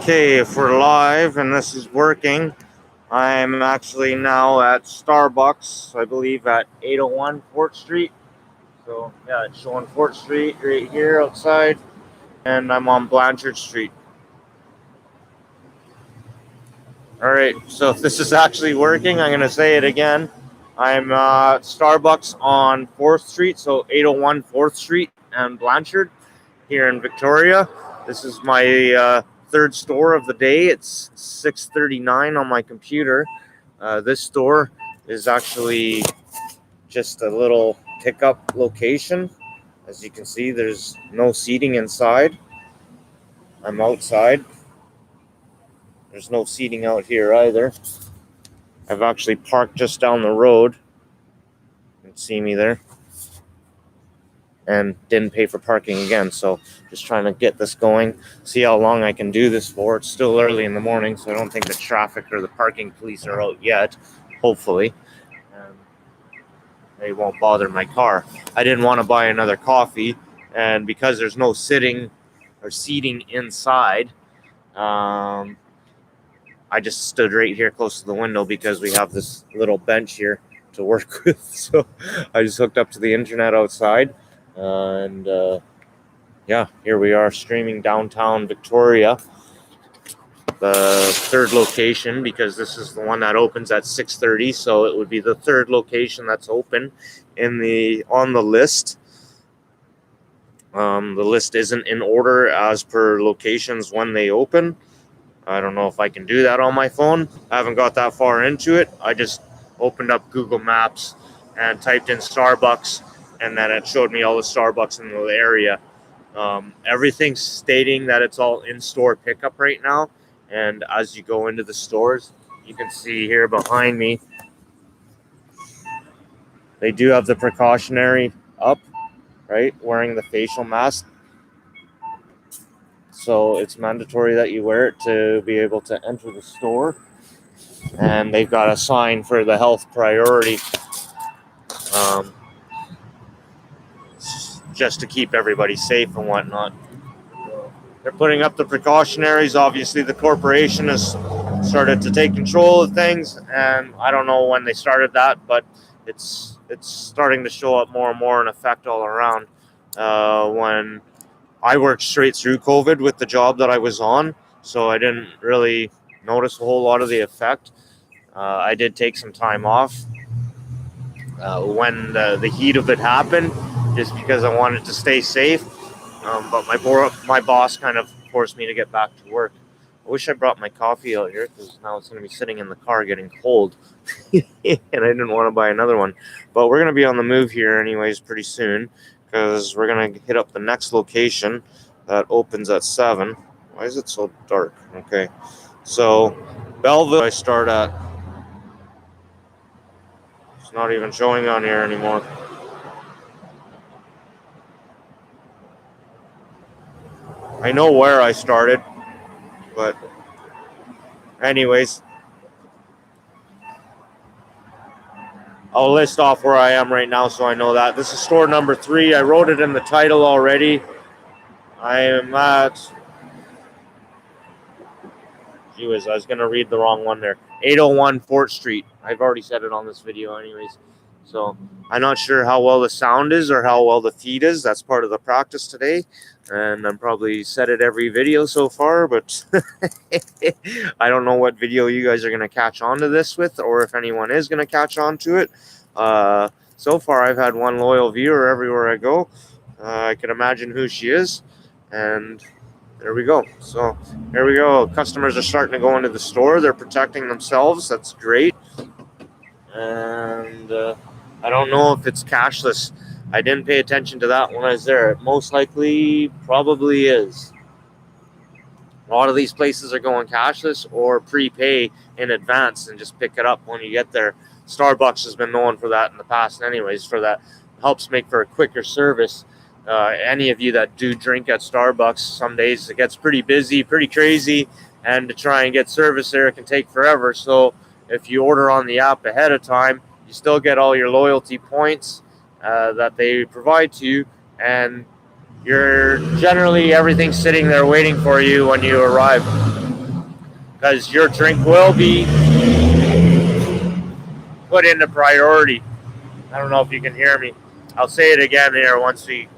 Okay, if we're live and this is working, I'm actually now at Starbucks, I believe at 801 Fort Street. So, yeah, it's showing Fort Street right here outside, and I'm on Blanchard Street. Alright, so if this is actually working, I'm going to say it again. I'm at Starbucks on 4th Street, so 801 4th Street and Blanchard here in Victoria. This is my third store of the day. It's 6:39 on my computer. This store is actually just a little pickup location. As you can see, there's no seating inside. I'm outside. There's no seating out here either. I've actually parked just down the road. You can see me there. And didn't pay for parking again, so just trying to get this going, see how long I can do this for. It's still early in the morning, so I don't think the traffic or the parking police are out yet, hopefully. They won't bother my car. I didn't want to buy another coffee, and because there's no sitting or seating inside, I just stood right here close to the window because we have this little bench here to work with. So I just hooked up to the internet outside. Yeah, here we are streaming downtown Victoria, the third location, because this is the one that opens at 6:30, so it would be the third location that's open on the list. The list isn't in order as per locations when they open. I don't know if I can do that on my phone. I haven't got that far into it. I just opened up Google Maps and typed in Starbucks, and then it showed me all the Starbucks in the area. Everything's stating that it's all in-store pickup right now. And as you go into the stores, you can see here behind me, they do have the precautionary up, right? Wearing the facial mask. So it's mandatory that you wear it to be able to enter the store. And they've got a sign for the health priority. Just to keep everybody safe and whatnot. They're putting up the precautionaries. Obviously, the corporation has started to take control of things, and I don't know when they started that, but it's starting to show up more and more in effect all around. When I worked straight through COVID with the job that I was on, so I didn't really notice a whole lot of the effect. I did take some time off when the heat of it happened, just because I wanted to stay safe. But my boss kind of forced me to get back to work. I wish I brought my coffee out here, because now it's going to be sitting in the car getting cold. And I didn't want to buy another one. But we're going to be on the move here anyways pretty soon, because we're going to hit up the next location that opens at 7. Why is it so dark? Okay. So, Belleville I start at. It's not even showing on here anymore. I know where I started, but anyways, I'll list off where I am right now so I know that. This is store number 3. I wrote it in the title already. I am at... Gee whiz, I was going to read the wrong one there. 801 Fort Street. I've already said it on this video anyways. So I'm not sure how well the sound is or how well the feed is. That's part of the practice today. And I'm probably said it every video so far, but I don't know what video you guys are going to catch on to this with, or if anyone is going to catch on to it. So far, I've had one loyal viewer everywhere I go. I can imagine who she is. And there we go. So here we go. Customers are starting to go into the store. They're protecting themselves. That's great. And I don't know if it's cashless. I didn't pay attention to that when I was there. It most likely probably is. A lot of these places are going cashless or prepay in advance and just pick it up when you get there. Starbucks has been known for that in the past anyways, for that. Helps make for a quicker service. Any of you that do drink at Starbucks, some days it gets pretty busy, pretty crazy, and to try and get service there, it can take forever. So if you order on the app ahead of time, you still get all your loyalty points that they provide to you, and you're generally everything's sitting there waiting for you when you arrive. because your drink will be put into priority. I don't know if you can hear me. I'll say it again here once we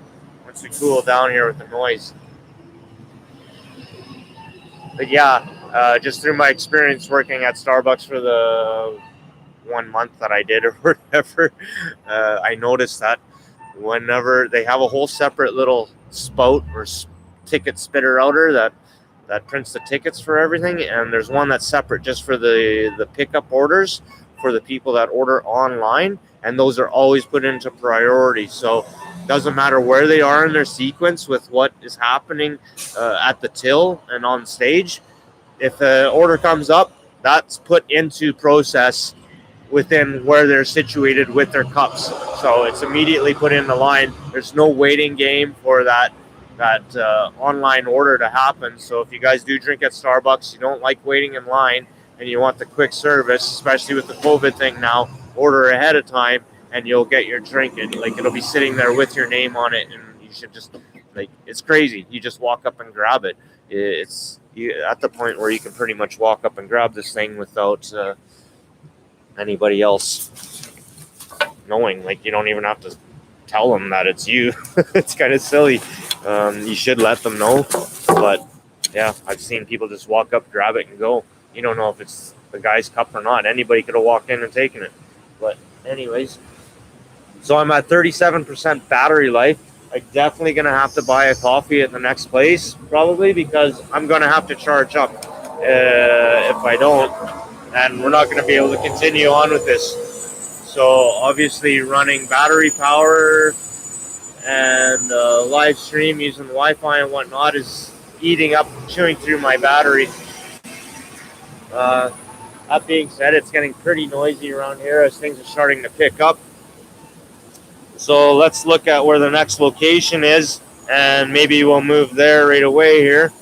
cool down here with the noise. But yeah, just through my experience working at Starbucks for the 1 month that I did or whatever, I noticed that whenever they have a whole separate little spout or ticket spitter outer that prints the tickets for everything, and there's one that's separate just for the pickup orders for the people that order online, and those are always put into priority. So it doesn't matter where they are in their sequence with what is happening at the till and on stage. If the order comes up, that's put into process within where they're situated with their cups. So it's immediately put in the line. There's no waiting game for that online order to happen. So if you guys do drink at Starbucks, you don't like waiting in line, and you want the quick service, especially with the COVID thing now, order ahead of time and you'll get your drink. And like, it'll be sitting there with your name on it, and you should just, like, it's crazy. You just walk up and grab it. It's at the point where you can pretty much walk up and grab this thing without anybody else knowing. Like, you don't even have to tell them that it's you. It's kind of silly. You should let them know, but yeah, I've seen people just walk up, grab it, and go. You don't know if it's the guy's cup or not. Anybody could have walked in and taken it. But anyways, so I'm at 37% battery life. I'm definitely going to have to buy a coffee at the next place, probably, because I'm going to have to charge up if I don't, and we're not going to be able to continue on with this. So obviously running battery power and live stream using Wi-Fi and whatnot is eating up, chewing through my battery. That being said, it's getting pretty noisy around here as things are starting to pick up. So let's look at where the next location is, and maybe we'll move there right away here.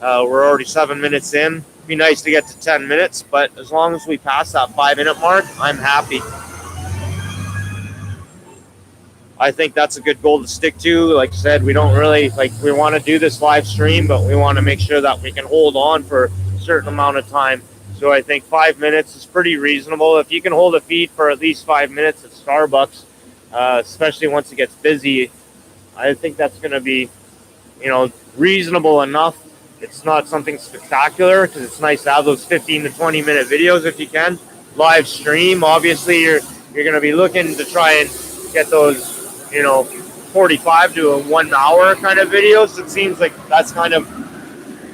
We're already 7 minutes in. It'd be nice to get to 10 minutes, but as long as we pass that 5-minute mark, I'm happy. I think that's a good goal to stick to. Like I said, we don't really, we want to do this live stream, but we want to make sure that we can hold on for a certain amount of time. So I think 5 minutes is pretty reasonable. If you can hold a feed for at least 5 minutes at Starbucks, especially once it gets busy, I think that's going to be, reasonable enough. It's not something spectacular, because it's nice to have those 15 to 20 minute videos if you can. Live stream, obviously, you're going to be looking to try and get those, 45 to a 1 hour kind of videos. It seems like that's kind of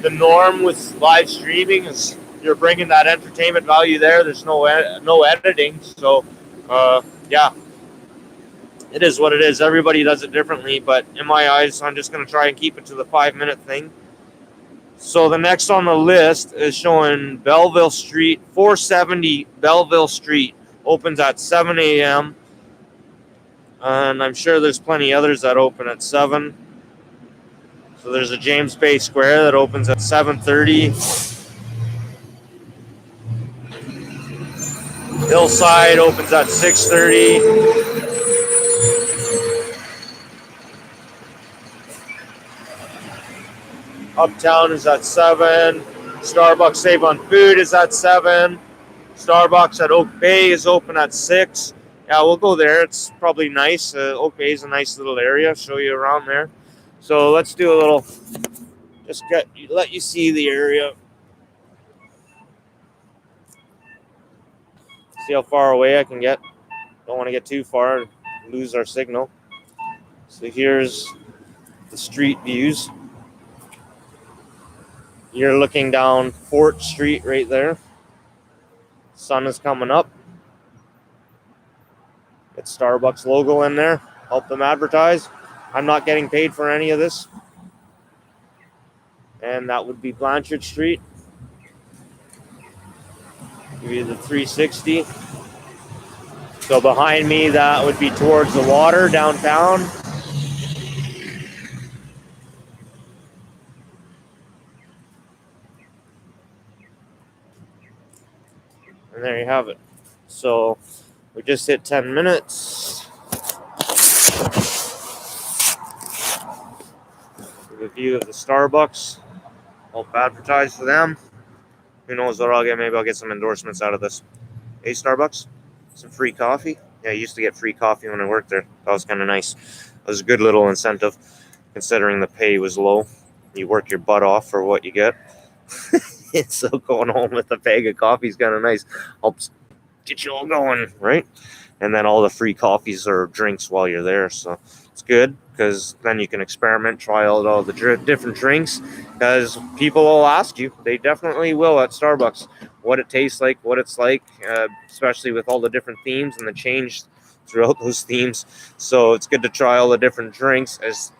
the norm with live streaming, is you're bringing that entertainment value there. There's no editing. So, yeah, it is what it is. Everybody does it differently, but in my eyes, I'm just going to try and keep it to the 5-minute thing. So the next on the list is showing Belleville Street, 470 Belleville Street, opens at 7 a.m. And I'm sure there's plenty others that open at 7. So there's a James Bay Square that opens at 7:30. Hillside opens at 6:30. Uptown is at 7. Starbucks Save on Food is at 7. Starbucks at Oak Bay is open at 6. Yeah, we'll go there. It's probably nice. Oak Bay is a nice little area. I'll show you around there. So let's do a little, let you see the area. See how far away I can get. Don't want to get too far and lose our signal. So here's the street views. You're looking down Fort Street right there. Sun is coming up. Get Starbucks logo in there. Help them advertise. I'm not getting paid for any of this. And that would be Blanchard Street. Give you the 360. So behind me, that would be towards the water downtown. And there you have it. So we just hit 10 minutes. A view of the Starbucks. Help advertise for them. Who knows what I'll get? Maybe I'll get some endorsements out of this. Hey, Starbucks, some free coffee. Yeah, I used to get free coffee when I worked there. That was kind of nice. It was a good little incentive, considering the pay was low. You work your butt off for what you get. So going home with a bag of coffee is kind of nice. Helps get you all going, right? And then all the free coffees or drinks while you're there. So it's good because then you can experiment, try out all the different drinks. Because people will ask you, they definitely will at Starbucks, what it tastes like, what it's like, especially with all the different themes and the change throughout those themes. So it's good to try all the different drinks, as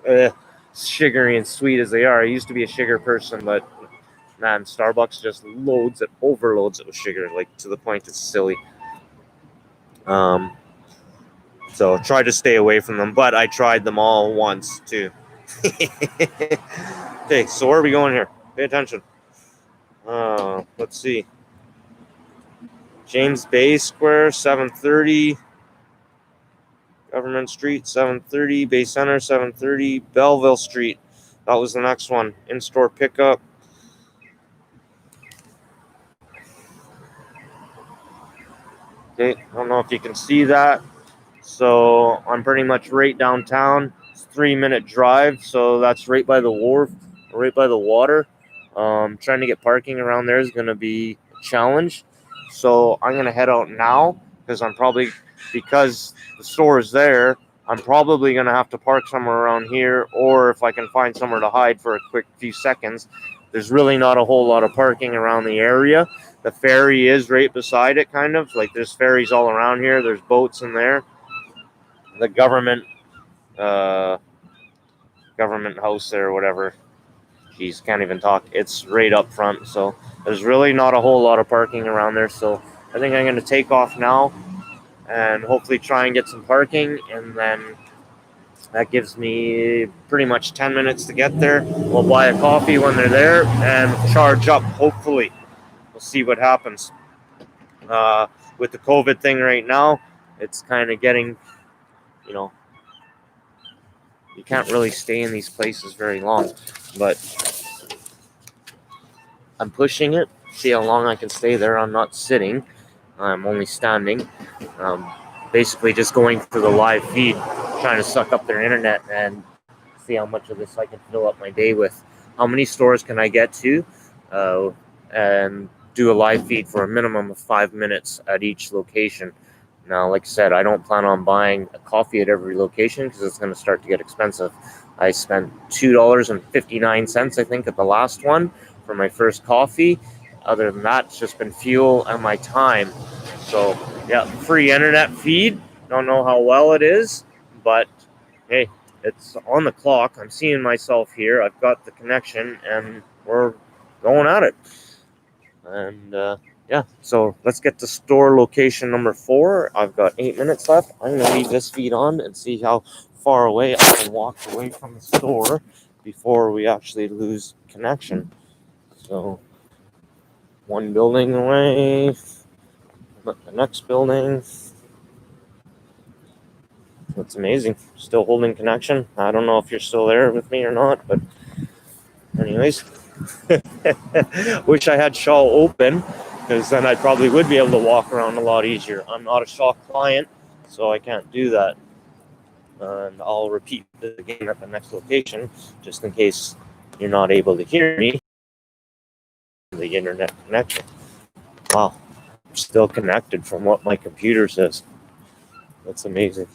sugary and sweet as they are. I used to be a sugar person, but man, Starbucks just overloads it with sugar, like to the point it's silly. So try to stay away from them, but I tried them all once too. Okay, so where are we going here? Pay attention. Let's see. James Bay Square, 7:30. Government Street, 7:30. Bay Center, 7:30. Belleville Street. That was the next one. In-store pickup. Okay, I don't know if you can see that. So I'm pretty much right downtown. It's a 3-minute drive, so that's right by the wharf, right by the water. Trying to get parking around there is going to be a challenge. So I'm going to head out now because because the store is there, I'm probably going to have to park somewhere around here, or if I can find somewhere to hide for a quick few seconds. There's really not a whole lot of parking around the area. The ferry is right beside it, kind of. Like there's ferries all around here. There's boats in there. The government house there or whatever. Geez, can't even talk. It's right up front, so there's really not a whole lot of parking around there. So I think I'm going to take off now and hopefully try and get some parking, and then that gives me pretty much 10 minutes to get there. We'll buy a coffee when they're there and charge up, hopefully. We'll see what happens. With the COVID thing right now, it's kind of getting, you can't really stay in these places very long, but I'm pushing it, see how long I can stay there. I'm not sitting, I'm only standing. Basically just going for the live feed, trying to suck up their internet and see how much of this I can fill up my day with. How many stores can I get to, and do a live feed for a minimum of 5 minutes at each location. Now, like I said, I don't plan on buying a coffee at every location because it's going to start to get expensive. I spent $2.59, I think, at the last one for my first coffee. Other than that, it's just been fuel and my time. So, yeah, free internet feed. Don't know how well it is, but hey, it's on the clock. I'm seeing myself here. I've got the connection, and we're going at it. And yeah, so let's get to store location number 4. I've got 8 minutes left. I'm going to leave this feed on and see how far away I can walk away from the store before we actually lose connection. So, one building away, the next building. That's amazing. Still holding connection. I don't know if you're still there with me or not, but anyways. Wish I had Shaw open, because then I probably would be able to walk around a lot easier. I'm not a Shaw client, so I can't do that. And I'll repeat this again at the next location, just in case you're not able to hear me. The internet connection. Wow, I'm still connected from what my computer says. That's amazing.